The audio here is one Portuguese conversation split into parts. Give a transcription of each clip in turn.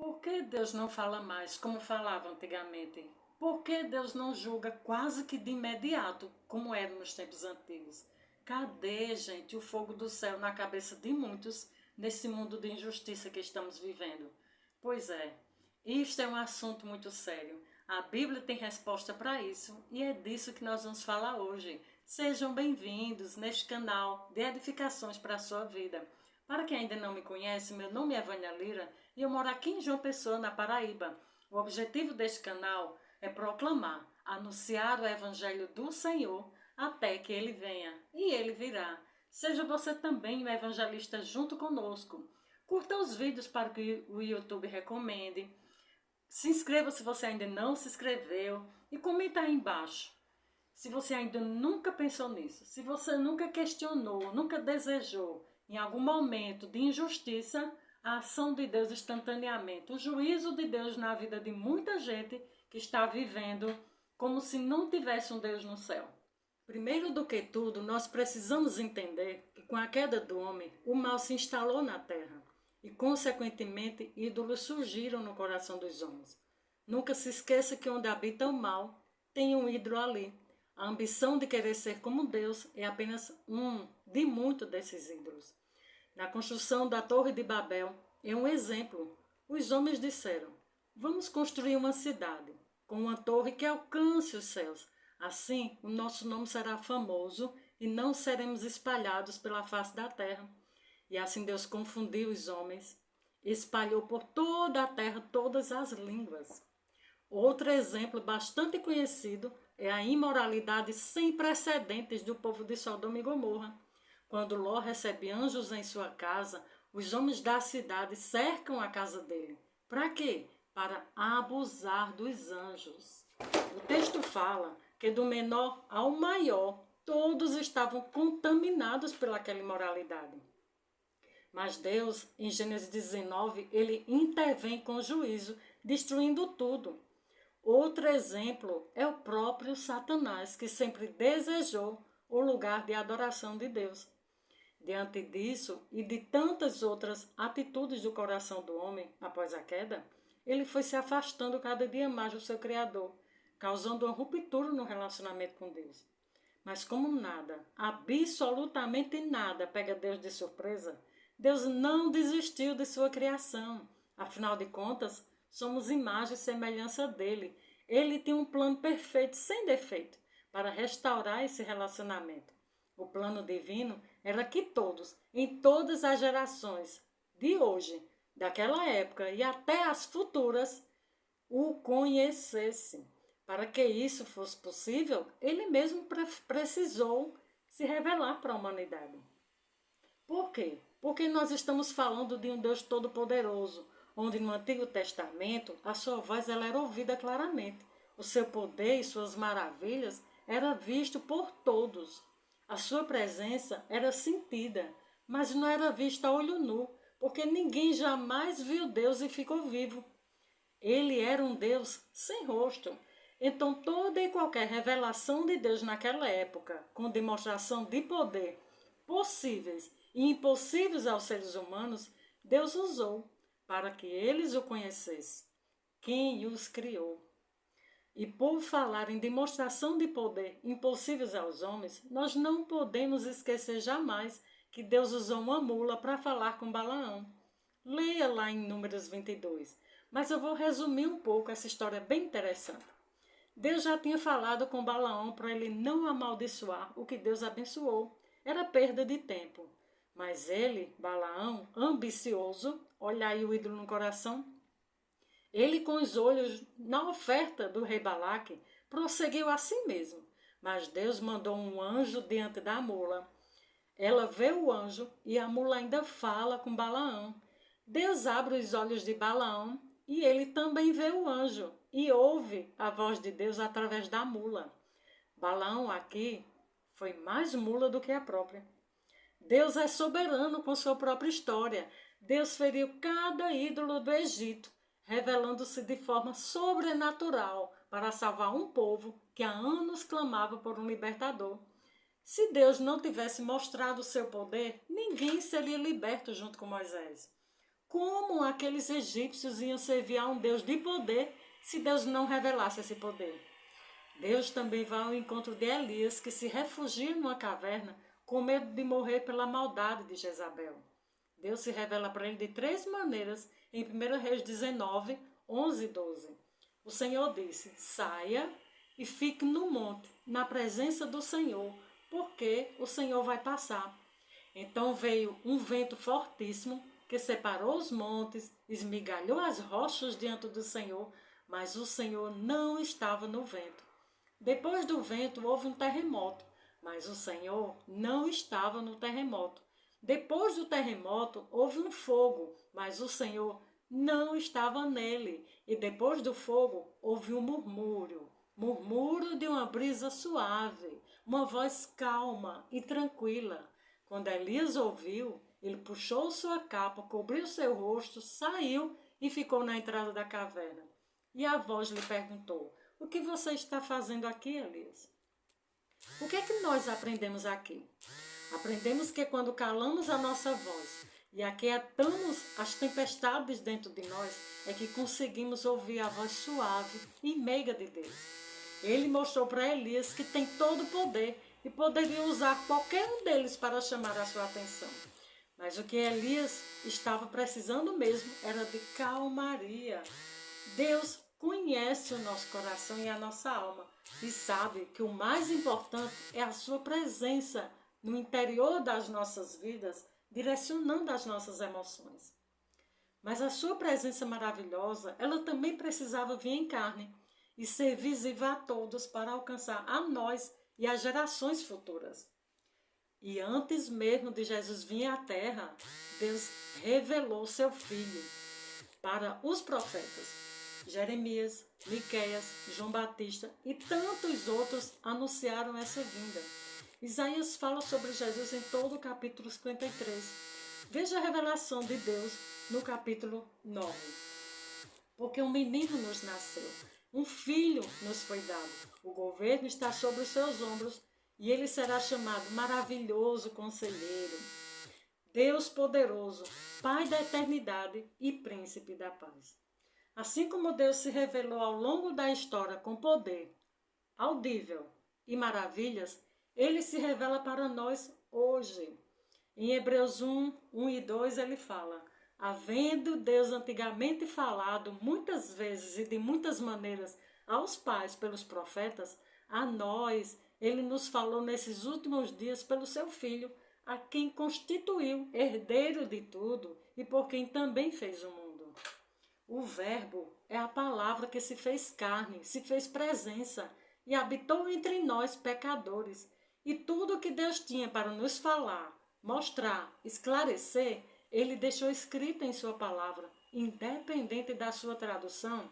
Por que Deus não fala mais como falava antigamente? Por que Deus não julga quase que de imediato, como era nos tempos antigos? Cadê, gente, o fogo do céu na cabeça de muitos nesse mundo de injustiça que estamos vivendo? Pois é, isto é um assunto muito sério. A Bíblia tem resposta para isso e é disso que nós vamos falar hoje. Sejam bem-vindos neste canal de edificações para a sua vida. Para quem ainda não me conhece, meu nome é Vânia Lira e eu moro aqui em João Pessoa, na Paraíba. O objetivo deste canal é proclamar, anunciar o Evangelho do Senhor até que Ele venha. E Ele virá. Seja você também um evangelista junto conosco. Curta os vídeos para que o YouTube recomende. Se inscreva se você ainda não se inscreveu e comenta aí embaixo. Se você ainda nunca pensou nisso, se você nunca questionou, nunca desejou, em algum momento de injustiça, a ação de Deus instantaneamente, o juízo de Deus na vida de muita gente que está vivendo como se não tivesse um Deus no céu. Primeiro do que tudo, nós precisamos entender que com a queda do homem, o mal se instalou na terra e, consequentemente, ídolos surgiram no coração dos homens. Nunca se esqueça que onde habita o mal, tem um ídolo ali. A ambição de querer ser como Deus é apenas um de muitos desses ídolos. Na construção da Torre de Babel é um exemplo. Os homens disseram: vamos construir uma cidade com uma torre que alcance os céus. Assim, o nosso nome será famoso e não seremos espalhados pela face da terra. E assim Deus confundiu os homens, espalhou por toda a terra todas as línguas. Outro exemplo bastante conhecido é a imoralidade sem precedentes do povo de Sodoma e Gomorra. Quando Ló recebe anjos em sua casa, os homens da cidade cercam a casa dele. Para quê? Para abusar dos anjos. O texto fala que do menor ao maior, todos estavam contaminados pelaquela imoralidade. Mas Deus, em Gênesis 19, ele intervém com juízo, destruindo tudo. Outro exemplo é o próprio Satanás, que sempre desejou o lugar de adoração de Deus. Diante disso e de tantas outras atitudes do coração do homem após a queda, ele foi se afastando cada dia mais do seu Criador, causando uma ruptura no relacionamento com Deus. Mas como nada, absolutamente nada, pega Deus de surpresa, Deus não desistiu de sua criação. Afinal de contas, somos imagem e semelhança dele. Ele tem um plano perfeito, sem defeito, para restaurar esse relacionamento. O plano divino era que todos, em todas as gerações, de hoje, daquela época e até as futuras, o conhecessem. Para que isso fosse possível, ele mesmo precisou se revelar para a humanidade. Por quê? Porque nós estamos falando de um Deus todo-poderoso, onde no Antigo Testamento a sua voz ela era ouvida claramente. O seu poder e suas maravilhas era visto por todos. A sua presença era sentida, mas não era vista a olho nu, porque ninguém jamais viu Deus e ficou vivo. Ele era um Deus sem rosto. Então toda e qualquer revelação de Deus naquela época, com demonstração de poder possíveis e impossíveis aos seres humanos, Deus usou para que eles o conhecessem, quem os criou. E por falar em demonstração de poder impossíveis aos homens, nós não podemos esquecer jamais que Deus usou uma mula para falar com Balaão. Leia lá em Números 22. Mas eu vou resumir um pouco essa história bem interessante. Deus já tinha falado com Balaão para ele não amaldiçoar o que Deus abençoou. Era perda de tempo. Mas ele, Balaão, ambicioso, olha aí o ídolo no coração, ele com os olhos na oferta do rei Balaque, prosseguiu a si mesmo. Mas Deus mandou um anjo diante da mula. Ela vê o anjo e a mula ainda fala com Balaão. Deus abre os olhos de Balaão e ele também vê o anjo e ouve a voz de Deus através da mula. Balaão aqui foi mais mula do que a própria. Deus é soberano com sua própria história. Deus feriu cada ídolo do Egito, revelando-se de forma sobrenatural para salvar um povo que há anos clamava por um libertador. Se Deus não tivesse mostrado o seu poder, ninguém seria liberto junto com Moisés. Como aqueles egípcios iam servir a um Deus de poder se Deus não revelasse esse poder? Deus também vai ao encontro de Elias, que se refugia numa caverna com medo de morrer pela maldade de Jezabel. Deus se revela para ele de 3 maneiras em 1 Reis 19, 11 e 12. O Senhor disse: saia e fique no monte, na presença do Senhor, porque o Senhor vai passar. Então veio um vento fortíssimo que separou os montes, esmigalhou as rochas diante do Senhor, mas o Senhor não estava no vento. Depois do vento houve um terremoto, mas o Senhor não estava no terremoto. Depois do terremoto houve um fogo, mas o Senhor não estava nele. E depois do fogo houve um murmúrio, murmúrio de uma brisa suave, uma voz calma e tranquila. Quando Elias ouviu, ele puxou sua capa, cobriu seu rosto, saiu e ficou na entrada da caverna. E a voz lhe perguntou: o que você está fazendo aqui, Elias? O que é que nós aprendemos aqui? Aprendemos que quando calamos a nossa voz e aquietamos as tempestades dentro de nós, é que conseguimos ouvir a voz suave e meiga de Deus. Ele mostrou para Elias que tem todo o poder e poderia usar qualquer um deles para chamar a sua atenção. Mas o que Elias estava precisando mesmo era de calmaria. Deus conhece o nosso coração e a nossa alma e sabe que o mais importante é a sua presença no interior das nossas vidas, direcionando as nossas emoções. Mas a sua presença maravilhosa, ela também precisava vir em carne e ser visível a todos para alcançar a nós e as gerações futuras. E antes mesmo de Jesus vir à terra, Deus revelou seu Filho para os profetas. Jeremias, Miqueias, João Batista e tantos outros anunciaram essa vinda. Isaías fala sobre Jesus em todo o capítulo 53. Veja a revelação de Deus no capítulo 9. Porque um menino nos nasceu, um filho nos foi dado. O governo está sobre os seus ombros e ele será chamado Maravilhoso Conselheiro, Deus Poderoso, Pai da Eternidade e Príncipe da Paz. Assim como Deus se revelou ao longo da história com poder audível e maravilhas, ele se revela para nós hoje. Em Hebreus 1, 1 e 2 ele fala: havendo Deus antigamente falado muitas vezes e de muitas maneiras aos pais pelos profetas, a nós ele nos falou nesses últimos dias pelo seu Filho, a quem constituiu herdeiro de tudo e por quem também fez o mundo. O Verbo é a palavra que se fez carne, se fez presença e habitou entre nós pecadores. E tudo o que Deus tinha para nos falar, mostrar, esclarecer, ele deixou escrito em sua palavra. Independente da sua tradução,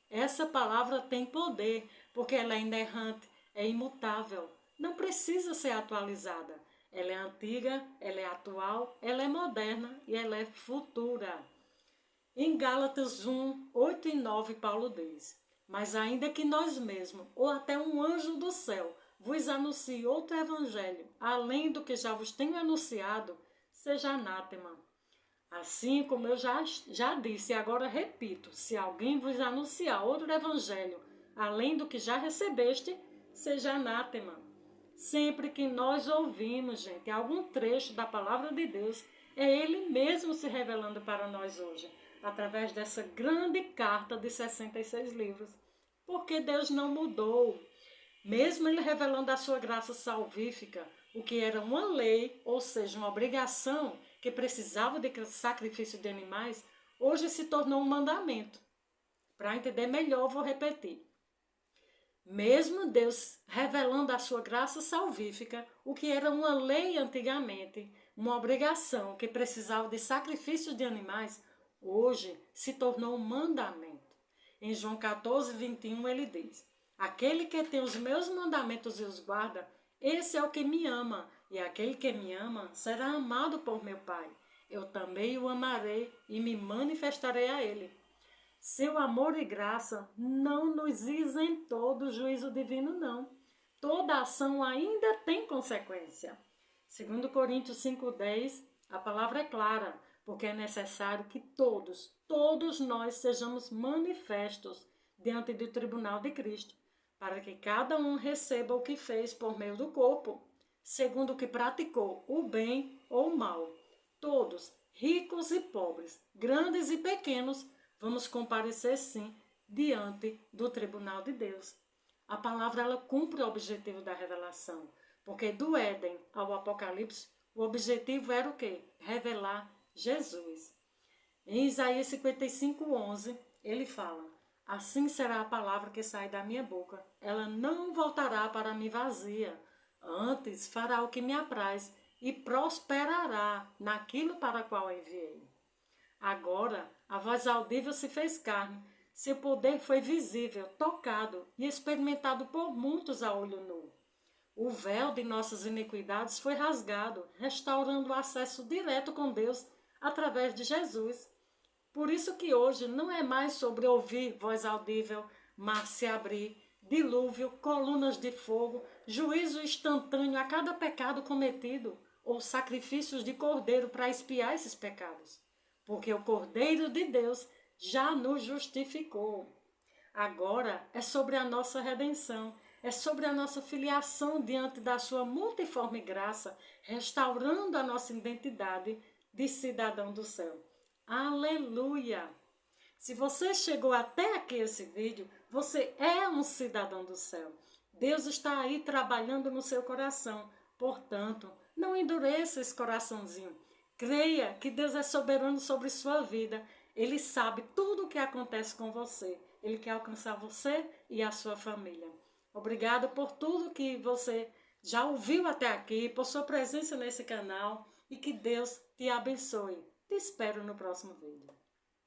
essa palavra tem poder, porque ela é inerrante, é imutável, não precisa ser atualizada. Ela é antiga, ela é atual, ela é moderna e ela é futura. Em Gálatas 1, 8 e 9, Paulo diz: mas ainda que nós mesmos, ou até um anjo do céu, vos anuncie outro evangelho, além do que já vos tenho anunciado, seja anátema. Assim como eu já disse, e agora repito, se alguém vos anunciar outro evangelho, além do que já recebeste, seja anátema. Sempre que nós ouvimos, gente, algum trecho da palavra de Deus, é Ele mesmo se revelando para nós hoje, através dessa grande carta de 66 livros. Porque Deus não mudou. Mesmo Ele revelando a sua graça salvífica, o que era uma lei, ou seja, uma obrigação que precisava de sacrifício de animais, hoje se tornou um mandamento. Para entender melhor, vou repetir. Mesmo Deus revelando a sua graça salvífica, o que era uma lei antigamente, uma obrigação que precisava de sacrifício de animais, hoje se tornou um mandamento. Em João 14, 21, ele diz: aquele que tem os meus mandamentos e os guarda, esse é o que me ama, e aquele que me ama será amado por meu Pai. Eu também o amarei e me manifestarei a ele. Seu amor e graça não nos isentou do juízo divino, não. Toda ação ainda tem consequência. Segundo Coríntios 5,10, a palavra é clara. porque é necessário que todos nós sejamos manifestos diante do tribunal de Cristo, para que cada um receba o que fez por meio do corpo, segundo o que praticou, o bem ou o mal. Todos, ricos e pobres, grandes e pequenos, vamos comparecer sim diante do tribunal de Deus. A palavra ela cumpre o objetivo da revelação, porque do Éden ao Apocalipse, o objetivo era o quê? Revelar Jesus. Em Isaías 55:11, ele fala: assim será a palavra que sai da minha boca. Ela não voltará para mim vazia. Antes fará o que me apraz e prosperará naquilo para o qual enviei. Agora, a voz audível se fez carne. Seu poder foi visível, tocado e experimentado por muitos a olho nu. O véu de nossas iniquidades foi rasgado, restaurando o acesso direto com Deus através de Jesus. Por isso que hoje não é mais sobre ouvir voz audível, mar se abrir, dilúvio, colunas de fogo, juízo instantâneo a cada pecado cometido, ou sacrifícios de cordeiro para expiar esses pecados. Porque o Cordeiro de Deus já nos justificou. Agora é sobre a nossa redenção, é sobre a nossa filiação diante da sua multiforme graça, restaurando a nossa identidade de cidadão do céu. Aleluia! Se você chegou até aqui esse vídeo, você é um cidadão do céu. Deus está aí trabalhando no seu coração. Portanto, não endureça esse coraçãozinho. Creia que Deus é soberano sobre sua vida. Ele sabe tudo o que acontece com você. Ele quer alcançar você e a sua família. Obrigada por tudo que você já ouviu até aqui, por sua presença nesse canal e que Deus te abençoe. Te espero no próximo vídeo.